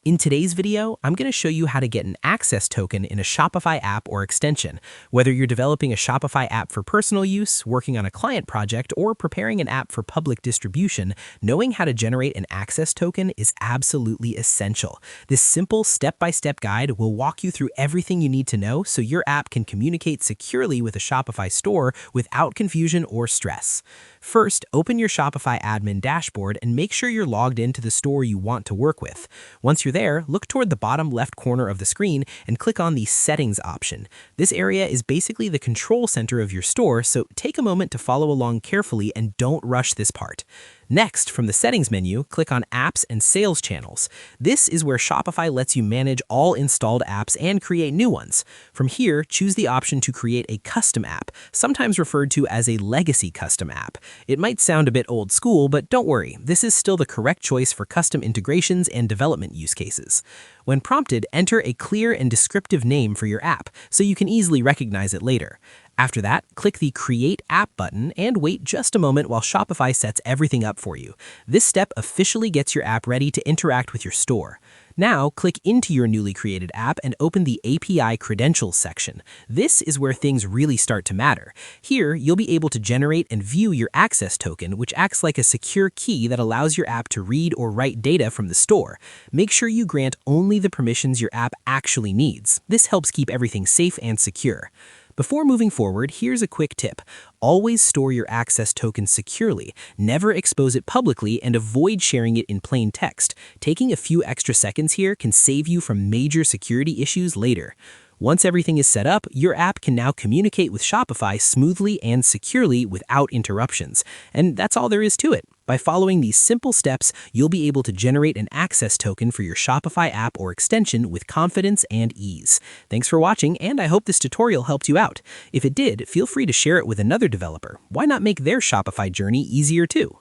In today's video, I'm going to show you how to get an access token in a Shopify app or extension. Whether you're developing a Shopify app for personal use, working on a client project, or preparing an app for public distribution, knowing how to generate an access token is absolutely essential. This simple step-by-step guide will walk you through everything you need to know so your app can communicate securely with a Shopify store without confusion or stress. First, open your Shopify admin dashboard and make sure you're logged into the store you want to work with. Once you're there, look toward the bottom left corner of the screen and click on the Settings option. This area is basically the control center of your store, so take a moment to follow along carefully and don't rush this part. Next, from the Settings menu, click on Apps and Sales Channels. This is where Shopify lets you manage all installed apps and create new ones. From here, choose the option to create a custom app, sometimes referred to as a legacy custom app. It might sound a bit old school, but don't worry, this is still the correct choice for custom integrations and development use cases. When prompted, enter a clear and descriptive name for your app, so you can easily recognize it later. After that, click the Create App button and wait just a moment while Shopify sets everything up for you. This step officially gets your app ready to interact with your store. Now, click into your newly created app and open the API Credentials section. This is where things really start to matter. Here, you'll be able to generate and view your access token, which acts like a secure key that allows your app to read or write data from the store. Make sure you grant only the permissions your app actually needs. This helps keep everything safe and secure. Before moving forward, here's a quick tip. Always store your access token securely, never expose it publicly, and avoid sharing it in plain text. Taking a few extra seconds here can save you from major security issues later. Once everything is set up, your app can now communicate with Shopify smoothly and securely without interruptions. And that's all there is to it. By following these simple steps, you'll be able to generate an access token for your Shopify app or extension with confidence and ease. Thanks for watching, and I hope this tutorial helped you out. If it did, feel free to share it with another developer. Why not make their Shopify journey easier too?